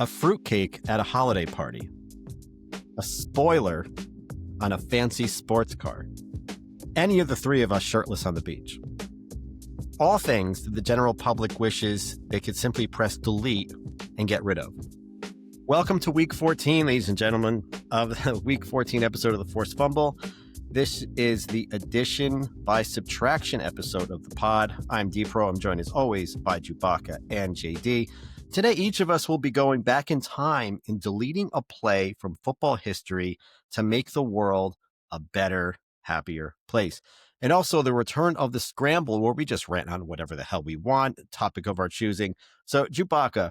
a fruitcake at a holiday party, a spoiler on a fancy sports car, any of the three of us shirtless on the beach. All things that the general public wishes they could simply press delete and get rid of. Welcome to week 14, ladies and gentlemen, of the week 14 episode of The Forced Fumble. This is the addition by subtraction episode of the pod. I'm D-Pro. I'm joined as always by Chewbacca and JD. Today, each of us will be going back in time and deleting a play from football history to make the world a better, happier place. And also the return of the scramble, where we just rant on whatever the hell we want, topic of our choosing. So, Chewbacca,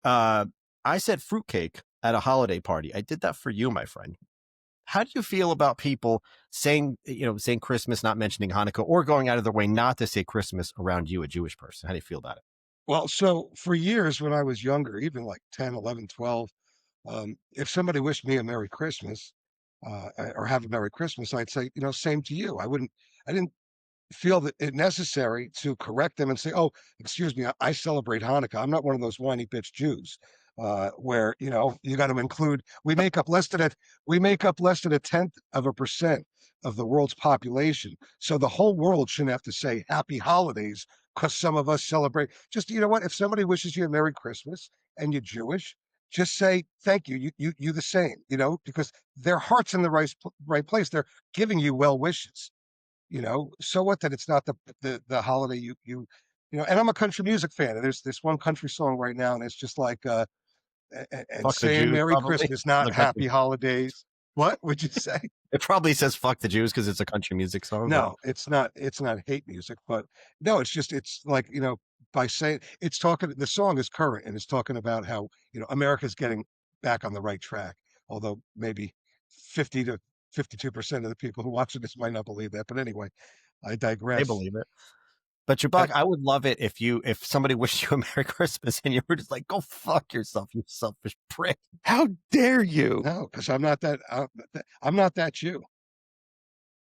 I said fruitcake at a holiday party. I did that for you, my friend. How do you feel about people saying Christmas, not mentioning Hanukkah, or going out of their way not to say Christmas around you, a Jewish person? How do you feel about it? Well, so for years when I was younger, even like 10, 11, 12, if somebody wished me a Merry Christmas or have a Merry Christmas, I'd say, same to you. I didn't feel that it necessary to correct them and say, oh, excuse me, I celebrate Hanukkah. I'm not one of those whiny bitch Jews where, you got to include, we make up less than a tenth of a percent of the world's population. So the whole world shouldn't have to say happy holidays because some of us celebrate. Just, you know what? If somebody wishes you a Merry Christmas and you're Jewish, just say thank you. You the same, because their heart's in the right place. They're giving you well wishes. So what that it's not the holiday and I'm a country music fan, and there's this one country song right now, and it's just like and Fuck the saying Jews, Merry probably. Christmas, not Happy Holidays. What would you say? It probably says fuck the Jews because it's a country music song. No, it's not hate music, but no, it's like, by saying the song is current, and it's talking about how, America's getting back on the right track, although maybe 50 to 52% of the people who watch this might not believe that. But anyway, I They digress. believe it. But Chewbacca, I would love it if somebody wished you a Merry Christmas and you were just like, go fuck yourself, you selfish prick. How dare you? No, because I'm not that Jew.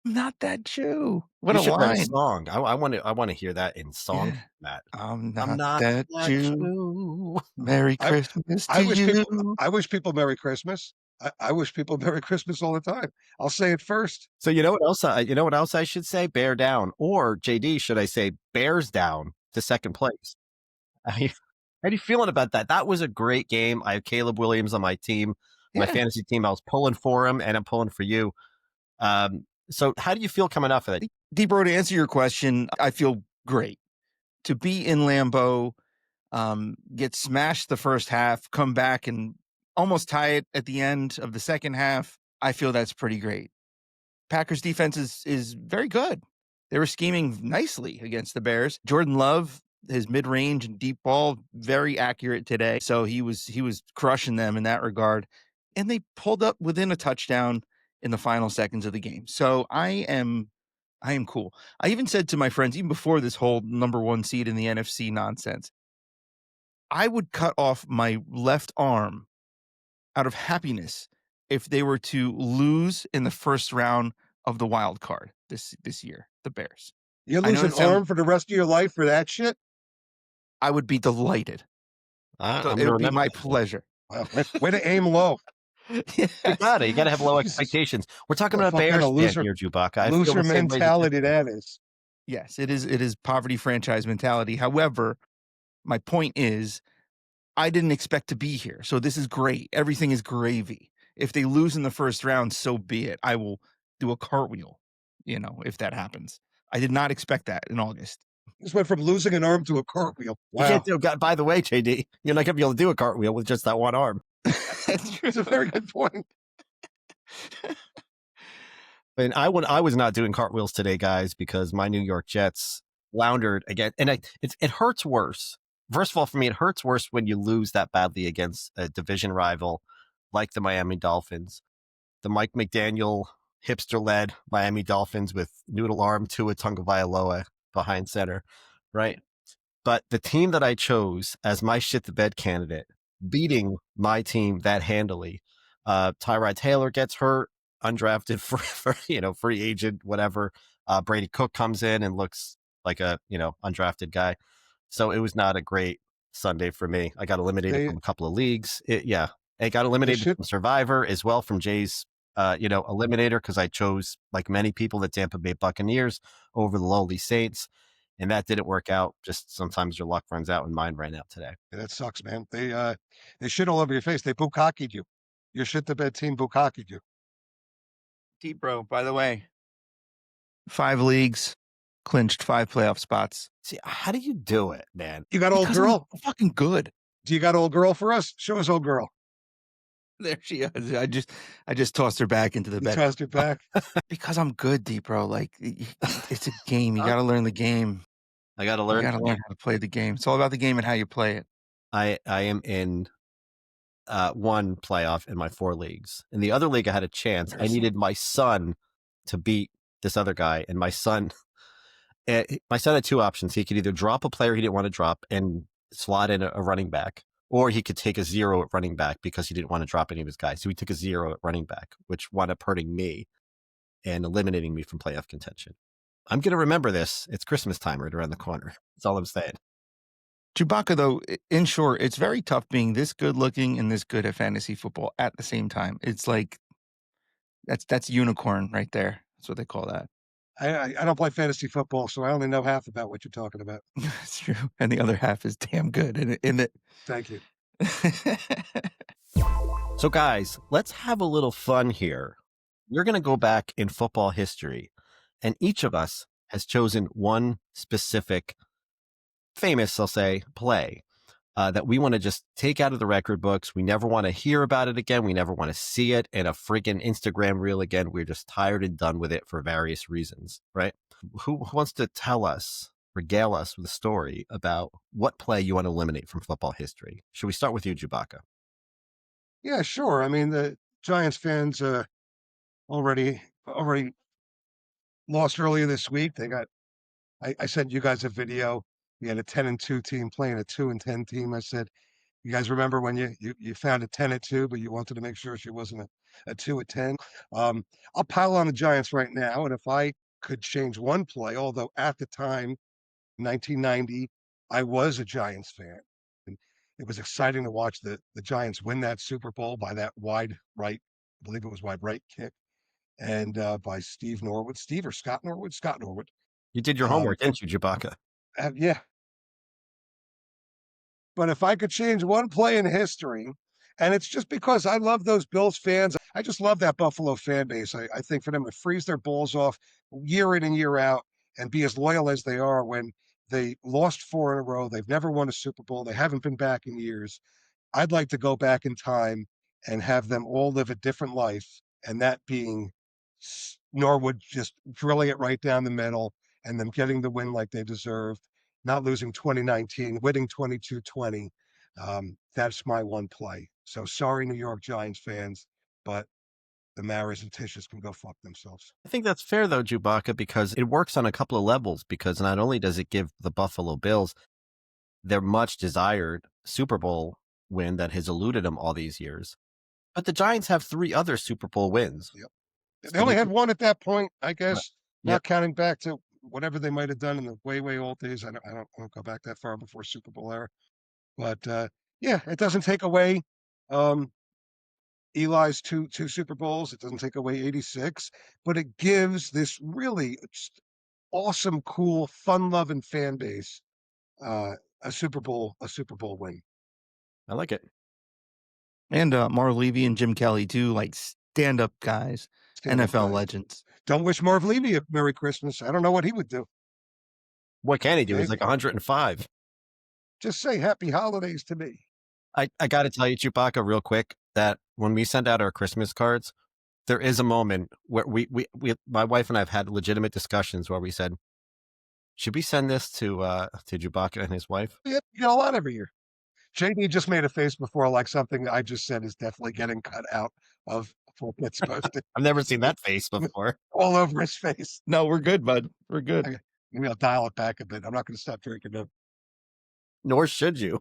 Not that Jew. What You a should write a line. song. I want to hear that in song format. I'm not that Jew. Merry Christmas to I wish you. I wish people Merry Christmas. I wish people Merry Christmas all the time. I'll say it first. So you know what else I should say? Bear down. Or JD, should I say bears down to second place? How are you feeling about that? That was a great game. I have Caleb Williams on my team, my fantasy team. I was pulling for him, and I'm pulling for you. So how do you feel coming off of that? D-Bro, to answer your question, I feel great. To be in Lambeau, get smashed the first half, come back and almost tie it at the end of the second half, I feel that's pretty great. Packers defense is very good. They were scheming nicely against the Bears. Jordan Love, his mid-range and deep ball, very accurate today. So he was crushing them in that regard. And they pulled up within a touchdown in the final seconds of the game. So I am cool. I even said to my friends, even before this whole number one seed in the NFC nonsense, I would cut off my left arm out of happiness if they were to lose in the first round of the wild card this year, the Bears. You lose an arm for the rest of your life for that shit? I would be delighted. It would be my pleasure. Way to aim low. Yes. You got to have low expectations. We're talking about Bears here, Chewbacca. Loser mentality that is. Yes, it is poverty franchise mentality. However, my point is, I didn't expect to be here. So this is great. Everything is gravy. If they lose in the first round, so be it. I will do a cartwheel, if that happens. I did not expect that in August. This went from losing an arm to a cartwheel. Wow. By the way, JD, you're not going to be able to do a cartwheel with just that one arm. That's a very good point. And I was not doing cartwheels today, guys, because my New York Jets floundered again. And it hurts worse. First of all, for me, it hurts worse when you lose that badly against a division rival like the Miami Dolphins. The Mike McDaniel hipster-led Miami Dolphins with noodle arm Tua Tagovailoa behind center, right? But the team that I chose as my shit-the-bed candidate, beating my team that handily, Tyrod Taylor gets hurt, undrafted for free agent, whatever. Brady Cook comes in and looks like a undrafted guy. So it was not a great Sunday for me. I got eliminated They from a couple of leagues. I got they eliminated should from Survivor as well from Jay's, eliminator because I chose, like many people, the Tampa Bay Buccaneers over the lowly Saints, and that didn't work out. Just sometimes your luck runs out, and mine ran out today. that sucks, man. They shit all over your face. They bukkakied you. Your shit the bed team bukkakied you. Deep bro, by the way, 5 leagues, clinched 5 playoff spots. See, how do you do it, man? You got old Because I'm girl? fucking good. Do you got old girl for us? Show us old girl. There she is. I just tossed her back into the You bed tossed it back. because I'm good, deep bro. Like it's a game. You got to learn the game. I got to You learn. got to learn how to play the game. It's all about the game and how you play it. I am in one playoff in my 4 leagues. In the other league, I had a chance. I needed my son to beat this other guy, and my son had 2 options. He could either drop a player he didn't want to drop and slot in a running back, or he could take a 0 at running back because he didn't want to drop any of his guys. So he took a 0 at running back, which wound up hurting me and eliminating me from playoff contention. I'm going to remember this. It's Christmas time right around the corner. That's all I'm saying. Chewbacca, though, in short, it's very tough being this good looking and this good at fantasy football at the same time. It's like that's unicorn right there. That's what they call that. I don't play fantasy football, so I only know half about what you're talking about. That's true. And the other half is damn good. And it. Thank you. So, guys, let's have a little fun here. We're going to go back in football history, and each of us has chosen one specific famous, I'll say, play that we want to just take out of the record books. We never want to hear about it again. We never want to see it in a friggin' Instagram reel again. We're just tired and done with it for various reasons, right? Who wants to tell us, regale us with a story about what play you want to eliminate from football history? Should we start with you, Chewbacca? Yeah, sure. I mean, the Giants fans already lost earlier this week. They got. I sent you guys a video. We had a 10-2 team playing a 2-10 team. I said, you guys remember when you found a 10-2, but you wanted to make sure she wasn't a 2-10. I'll pile on the Giants right now, and if I could change one play, although at the time, 1990, I was a Giants fan, and it was exciting to watch the Giants win that Super Bowl by that wide right, I believe it was wide right kick, and by Steve Norwood, Steve or Scott Norwood, Scott Norwood. You did your homework, didn't you, Chewbacca? Yeah. But if I could change one play in history, and it's just because I love those Bills fans, I just love that Buffalo fan base. I think for them to freeze their balls off year in and year out and be as loyal as they are when they lost 4 in a row, they've never won a Super Bowl, they haven't been back in years. I'd like to go back in time and have them all live a different life, and that being Norwood just drilling it right down the middle and them getting the win like they deserved, not losing 2019, winning 22-20. That's my one play. So sorry, New York Giants fans, but the Maras and Tisches can go fuck themselves. I think that's fair, though, Chewbacca, because it works on a couple of levels. Because not only does it give the Buffalo Bills their much desired Super Bowl win that has eluded them all these years, but the Giants have 3 other Super Bowl wins. Yep. They only had one at that point, I guess, not Yep. counting back to whatever they might have done in the way old days. I don't go back that far before Super Bowl era. But yeah, it doesn't take away Eli's two Super Bowls. It doesn't take away 86, but it gives this really awesome, cool, fun-loving fan base a Super Bowl win. I like it. And Marv Levy and Jim Kelly too, like stand-up guys, Stand-up NFL guys. legends. Don't wish Marv Levy a Merry Christmas. I don't know what he would do. What can he do? He's Dave? like 105. Just say Happy Holidays to me. I got to tell you, Chewbacca, real quick, that when we send out our Christmas cards, there is a moment where we my wife and I have had legitimate discussions where we said, should we send this to Chewbacca and his wife? Yeah, you get a lot every year. JD just made a face before, like something I just said is definitely getting cut out of what it's supposed to. I've never seen that face before. All over his face. No, we're good, bud. We're good. Okay. Maybe I'll dial it back a bit. I'm not going to stop drinking it. Nor should you.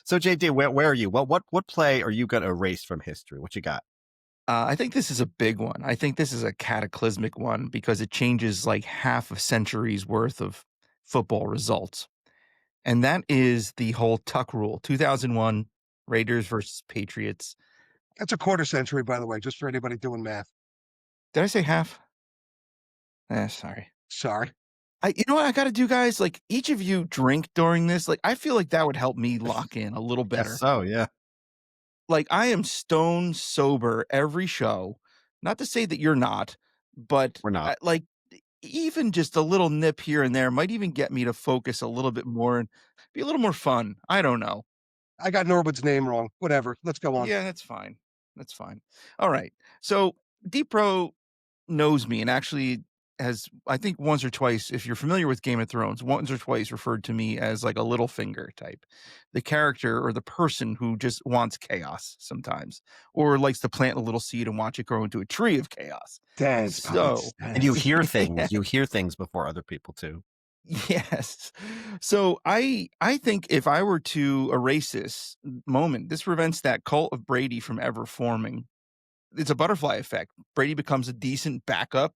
So, JD, where are you? What play are you going to erase from history? What you got? I think this is a big one. I think this is a cataclysmic one because it changes like half a century's worth of football results. And that is the whole Tuck rule. 2001 Raiders versus Patriots. That's a quarter century, by the way, just for anybody doing math. Did I say half? Sorry. Sorry. You know what I got to do, guys? Like, each of you drink during this. Like, I feel like that would help me lock in a little better. Guess so, yeah. Like, I am stone sober every show. Not to say that you're not, but We're not. like, even just a little nip here and there might even get me to focus a little bit more and be a little more fun. I don't know. I got Norwood's name wrong. Whatever. Let's go on. Yeah, that's fine. That's fine. All right. So Deep Pro knows me and actually has, I think, once or twice, if you're familiar with Game of Thrones, once or twice referred to me as like a Littlefinger type, the character or the person who just wants chaos sometimes, or likes to plant a little seed and watch it grow into a tree of chaos. Dance, So, And you hear things. You hear things before other people too. yes. So I think if I were to erase this moment, this prevents that cult of Brady from ever forming. It's a butterfly effect. Brady becomes a decent backup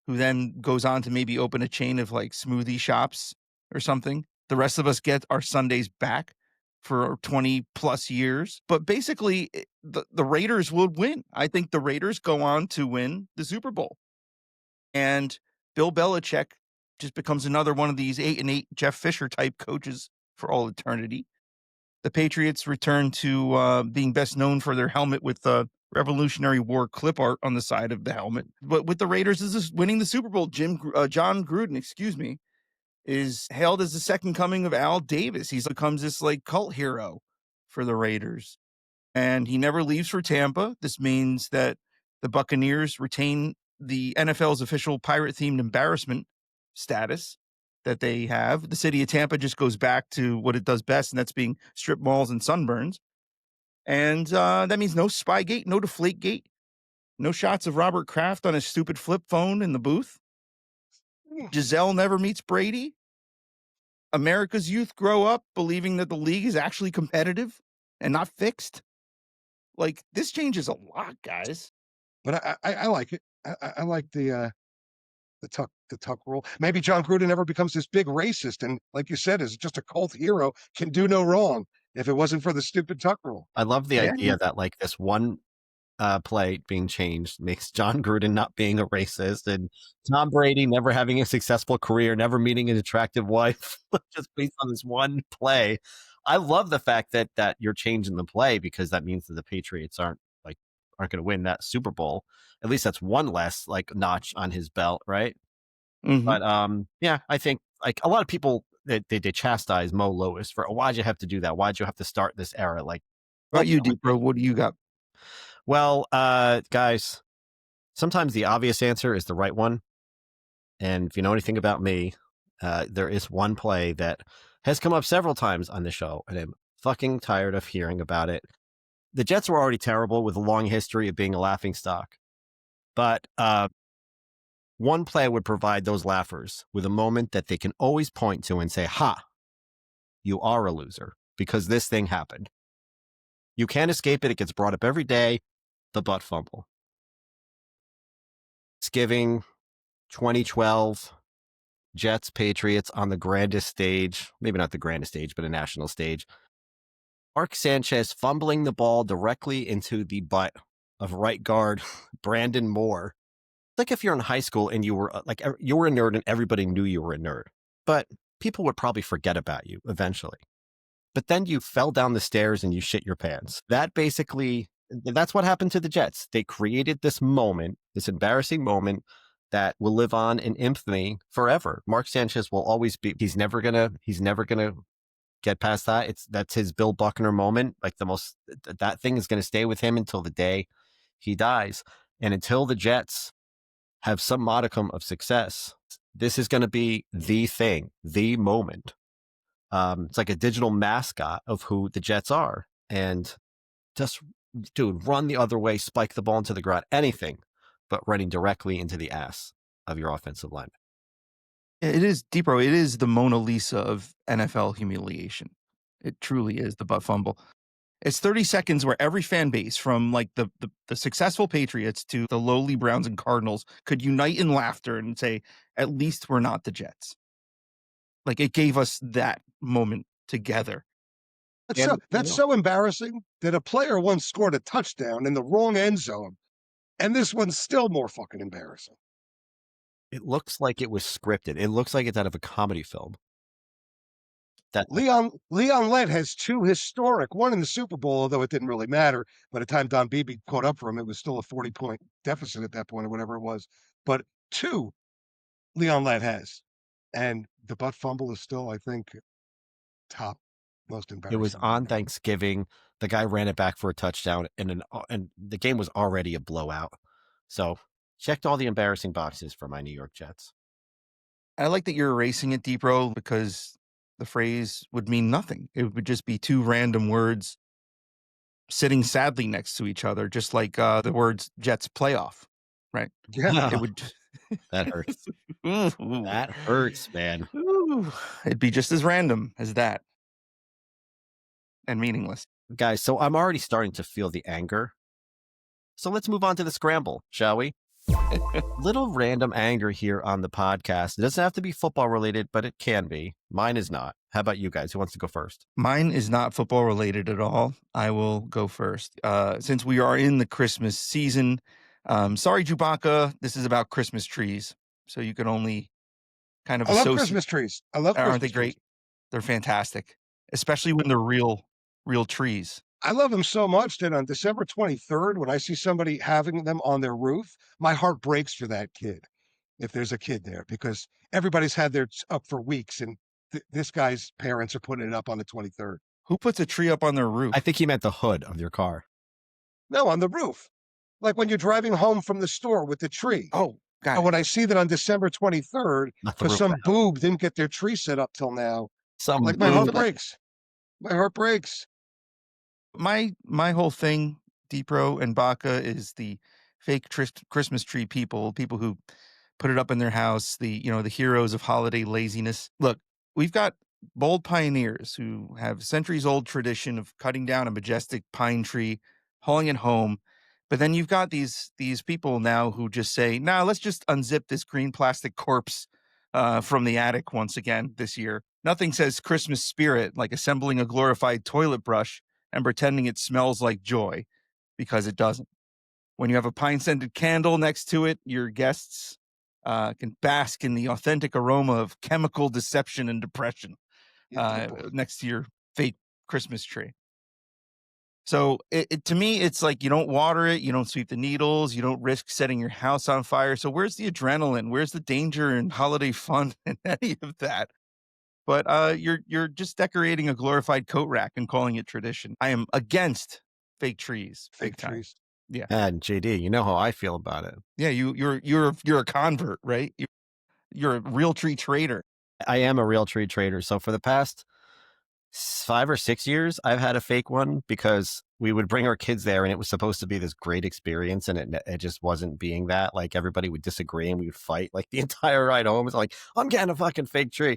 who then goes on to maybe open a chain of like smoothie shops or something. The rest of us get our Sundays back for 20 plus years. But basically, the Raiders would win. I think the Raiders go on to win the Super Bowl. And Bill Belichick just becomes another one of these 8-8 Jeff Fisher type coaches for all eternity. The Patriots return to being best known for their helmet with the Revolutionary War clip art on the side of the helmet. But with the Raiders, this is winning the Super Bowl. John Gruden, is hailed as the second coming of Al Davis. He becomes this like cult hero for the Raiders. And he never leaves for Tampa. This means that the Buccaneers retain the NFL's official pirate-themed embarrassment status that they have. The city of Tampa just goes back to what it does best, and that's being strip malls and sunburns. And that means no Spygate, no Deflategate, no shots of Robert Kraft on his stupid flip phone in the booth. Giselle never meets Brady. America's youth grow up believing that the league is actually competitive and not fixed. Like, this changes a lot, guys. But I like it. I like the Tuck rule. Maybe John Gruden never becomes this big racist, and like you said, is just a cult hero, can do no wrong if it wasn't for the stupid Tuck rule. I love the idea that like this one play being changed makes John Gruden not being a racist and Tom Brady never having a successful career, never meeting an attractive wife, just based on this one play. I love the fact that you're changing the play because that means that the Patriots aren't going to win that Super Bowl. At least that's one less like notch on his belt, right? Mm-hmm. But yeah, I think like a lot of people they chastise Mo Lewis for why'd you have to do that? Why'd you have to start this era? Like, what about you, Deep Bro? What do you got? Well, guys, sometimes the obvious answer is the right one. And if you know anything about me, there is one play that has come up several times on the show, and I'm fucking tired of hearing about it. The Jets were already terrible with a long history of being a laughingstock. But one play would provide those laughers with a moment that they can always point to and say, ha, you are a loser because this thing happened. You can't escape it. It gets brought up every day. The butt fumble. Thanksgiving 2012, Jets, Patriots on the grandest stage, maybe not the grandest stage, but a national stage. Mark Sanchez fumbling the ball directly into the butt of right guard Brandon Moore. It's like if you're in high school and you were you were a nerd and everybody knew you were a nerd, but people would probably forget about you eventually. But then you fell down the stairs and you shit your pants. That's what happened to the Jets. They created this moment, this embarrassing moment that will live on in infamy forever. Mark Sanchez will always be, he's never gonna get past that. That's his Bill Buckner moment. Like that thing is gonna stay with him until the day he dies. And until the Jets have some modicum of success, this is gonna be the thing, the moment. It's like a digital mascot of who the Jets are. And just, dude, run the other way, spike the ball into the ground, anything but running directly into the ass of your offensive lineman. It is, Deep-Bro, it is the Mona Lisa of NFL humiliation. It truly is the butt fumble. It's 30 seconds where every fan base, from like the successful Patriots to the lowly Browns and Cardinals, could unite in laughter and say, at least we're not the Jets. Like it gave us that moment together. That's so embarrassing that a player once scored a touchdown in the wrong end zone, and this one's still more fucking embarrassing. It looks like it was scripted. It looks like it's out of a comedy film. Leon Lett has two historic, one in the Super Bowl, although it didn't really matter. By the time Don Beebe caught up for him, it was still a 40-point deficit at that point or whatever it was. But two Leon Lett has. And the butt fumble is still, I think, top most embarrassing. It was on Thanksgiving. The guy ran it back for a touchdown, and the game was already a blowout. So checked all the embarrassing boxes for my New York Jets. I like that you're erasing it, Deep Row, because the phrase would mean nothing. It would just be two random words sitting sadly next to each other, just like the words Jets playoff, right? Yeah. It would. That hurts. That hurts, man. It'd be just as random as that and meaningless. Guys, so I'm already starting to feel the anger. So let's move on to the scramble, shall we? Little random anger here on the podcast. It doesn't have to be football related, but it can be. Mine is not. How about you guys? Who wants to go first? Mine is not football related at all. I will go first. Since we are in the Christmas season, sorry, Chewbacca, this is about Christmas trees. So you can only kind of associate. I love Christmas trees. I love Christmas trees. Aren't they great? They're fantastic, especially when they're real trees. I love them so much that on December 23rd, when I see somebody having them on their roof, my heart breaks for that kid, if there's a kid there, because everybody's had theirs up for weeks, and this guy's parents are putting it up on the 23rd. Who puts a tree up on their roof? I think he meant the hood of your car. No, on the roof. Like when you're driving home from the store with the tree. Oh, God. And when I see that on December 23rd, because some boob didn't get their tree set up till now, my heart breaks. My heart breaks. My whole thing, Deepro and Baca, is the fake Christmas tree people who put it up in their house, the heroes of holiday laziness. Look, we've got bold pioneers who have centuries-old tradition of cutting down a majestic pine tree, hauling it home. But then you've got these people now who just say, "Nah, let's just unzip this green plastic corpse from the attic once again this year." Nothing says Christmas spirit like assembling a glorified toilet brush and pretending it smells like joy, because it doesn't. When you have a pine-scented candle next to it, your guests can bask in the authentic aroma of chemical deception and depression next to your fake Christmas tree. So to me, it's like you don't water it, you don't sweep the needles, you don't risk setting your house on fire. So where's the adrenaline? Where's the danger and holiday fun in any of that? But you're just decorating a glorified coat rack and calling it tradition. I am against fake trees. Fake trees. Yeah. And JD, you know how I feel about it. Yeah, you're a convert, right? You're a real tree trader. I am a real tree trader. So for the past 5 or 6 years, I've had a fake one because we would bring our kids there and it was supposed to be this great experience, and it just wasn't being that. Like everybody would disagree and we would fight like the entire ride home. It's like, I'm getting a fucking fake tree.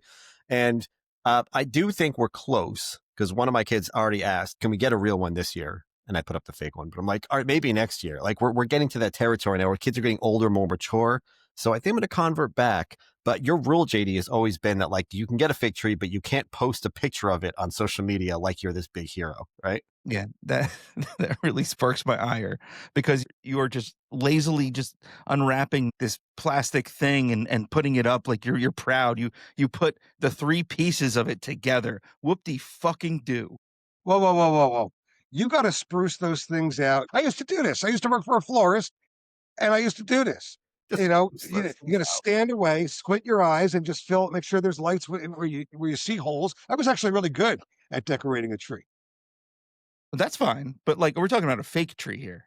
And I do think we're close because one of my kids already asked, can we get a real one this year? And I put up the fake one, but I'm like, all right, maybe next year. Like we're getting to that territory now where kids are getting older, more mature. So I think I'm going to convert back. But your rule, JD, has always been that like you can get a fake tree, but you can't post a picture of it on social media like you're this big hero, right? Yeah, that really sparks my ire, because you are just lazily just unwrapping this plastic thing and putting it up like you're proud. You put the 3 pieces of it together. Whoop-de-fucking-do. Whoa. You got to spruce those things out. I used to do this. I used to work for a florist, and I used to do this. You got to stand away, squint your eyes, and just make sure there's lights where you see holes. I was actually really good at decorating a tree. That's fine, but like we're talking about a fake tree here,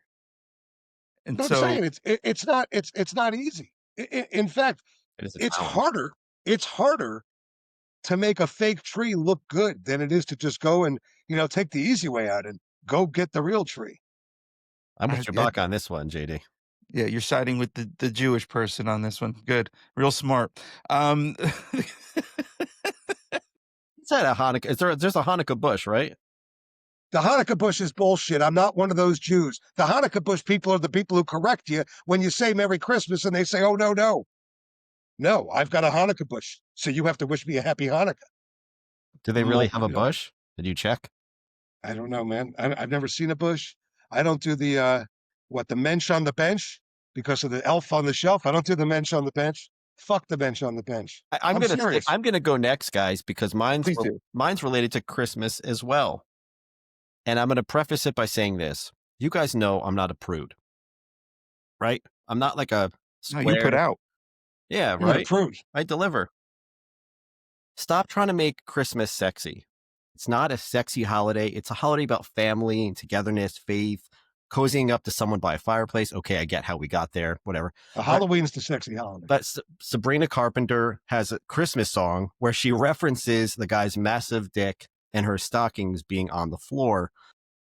and I'm saying it's not easy. In fact, it's harder. It's harder to make a fake tree look good than it is to just go and take the easy way out and go get the real tree. I'm with your back on this one, JD. Yeah, you're siding with the Jewish person on this one. Good, real smart. Is that a Hanukkah? There's a Hanukkah bush, right? The Hanukkah bush is bullshit. I'm not one of those Jews. The Hanukkah bush people are the people who correct you when you say Merry Christmas and they say, oh, no. No, I've got a Hanukkah bush, so you have to wish me a happy Hanukkah. Do they really have a You know, bush? Did you check? I don't know, man. I've never seen a bush. I don't do the the mensch on the bench because of the elf on the shelf. I don't do the mensch on the bench. Fuck the bench on the bench. I'm serious. I'm gonna go next, guys, because Please do. mine's related to Christmas as well. And I'm gonna preface it by saying this. You guys know I'm not a prude, right? I'm not like a No, you put square. out. Yeah, You're not a right. prude. I deliver. Stop trying to make Christmas sexy. It's not a sexy holiday. It's a holiday about family and togetherness, faith, cozying up to someone by a fireplace. Okay, I get how we got there, whatever. Halloween's the sexy holiday. But Sabrina Carpenter has a Christmas song where she references the guy's massive dick and her stockings being on the floor.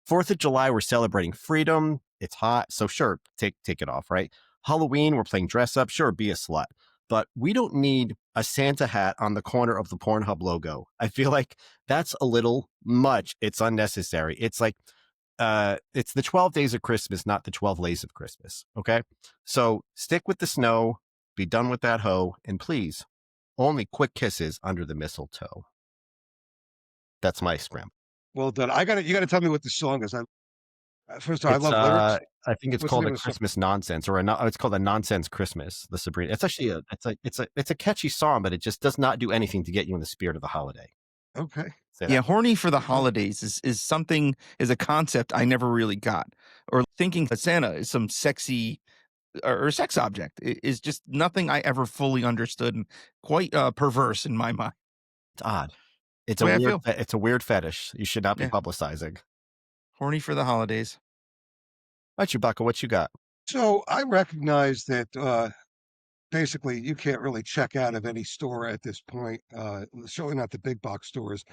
4th of July, we're celebrating freedom. It's hot. So sure, take it off, right? Halloween, we're playing dress up. Sure, be a slut. But we don't need a Santa hat on the corner of the Pornhub logo. I feel like that's a little much. It's unnecessary. It's like, it's the 12 days of Christmas, not the 12 lays of Christmas. Okay. So stick with the snow, be done with that hoe, and please, only quick kisses under the mistletoe. That's my scramble. Well done. You gotta tell me what the song is. First of all, I love lyrics. I think it's What's the called name a of the song? Christmas nonsense, or it's called a nonsense Christmas. The Sabrina. It's actually it's a catchy song, but it just does not do anything to get you in the spirit of the holiday. Okay. Yeah, horny for the holidays is a concept I never really got. Or thinking that Santa is some sexy or sex object is just nothing I ever fully understood, and quite perverse in my mind. It's odd. It's The way I feel. it's a weird fetish. You should not be Yeah. publicizing. Horny for the holidays. All right, Chewbacca, what you got? So I recognize that basically you can't really check out of any store at this point, certainly not the big box stores,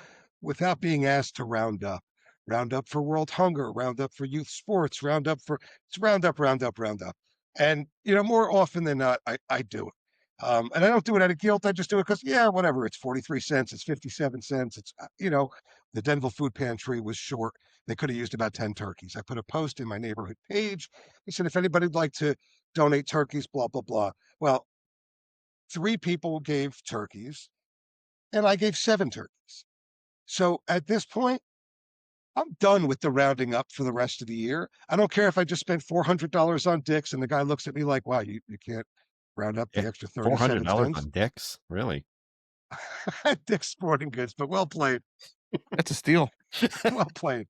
without being asked to round up. Round up for world hunger, round up for youth sports, it's round up, round up, round up. And more often than not, I do it. And I don't do it out of guilt. I just do it because, yeah, whatever. It's 43 cents. It's 57 cents. The Denville Food Pantry was short. They could have used about 10 turkeys. I put a post in my neighborhood page. I said, if anybody would like to donate turkeys, blah, blah, blah. Well, 3 people gave turkeys, and I gave 7 turkeys. So at this point, I'm done with the rounding up for the rest of the year. I don't care if I just spent $400 on dicks, and the guy looks at me like, wow, you can't round up the extra 37 $400 cents. on dicks? Really? Dick's Sporting Goods, but well played. That's a steal. Well played.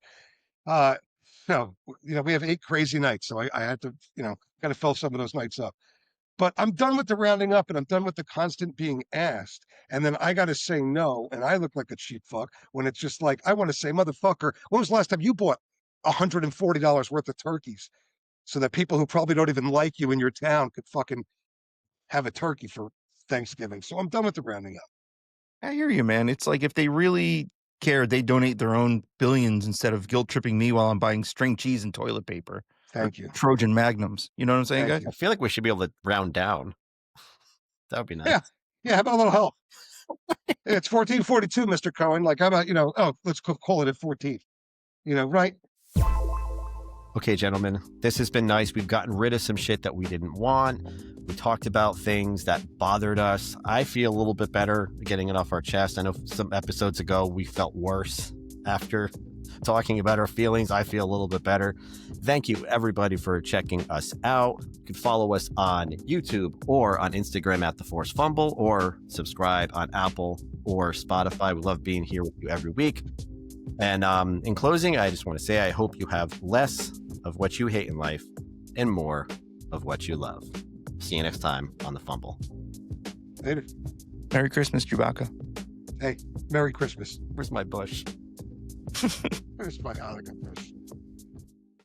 No, we have 8 crazy nights, so I had to, got to fill some of those nights up. But I'm done with the rounding up, and I'm done with the constant being asked. And then I got to say no, and I look like a cheap fuck when it's just like, I want to say, motherfucker, when was the last time you bought $140 worth of turkeys so that people who probably don't even like you in your town could fucking have a turkey for Thanksgiving? So I'm done with the rounding up. I hear you, man. It's like if they really care, they donate their own billions instead of guilt tripping me while I'm buying string cheese and toilet paper. Thank you. Trojan Magnums. You know what I'm saying, Thank guys? I feel like we should be able to round down. That would be nice. Yeah. Yeah, how about a little help? It's 1442, Mr. Cohen. Like, how about, let's call it at 14. Right? Okay, gentlemen, this has been nice. We've gotten rid of some shit that we didn't want. We talked about things that bothered us. I feel a little bit better getting it off our chest. I know some episodes ago we felt worse after talking about our feelings. I feel a little bit better. Thank you, everybody, for checking us out. You can follow us on YouTube or on Instagram at The Force Fumble, or subscribe on Apple or Spotify. We love being here with you every week. And in closing, I just want to say I hope you have less of what you hate in life and more of what you love. See you next time on The Fumble. Later. Merry Christmas, Chewbacca. Hey, Merry Christmas. Where's my bush? Where's my Hanukkah bush?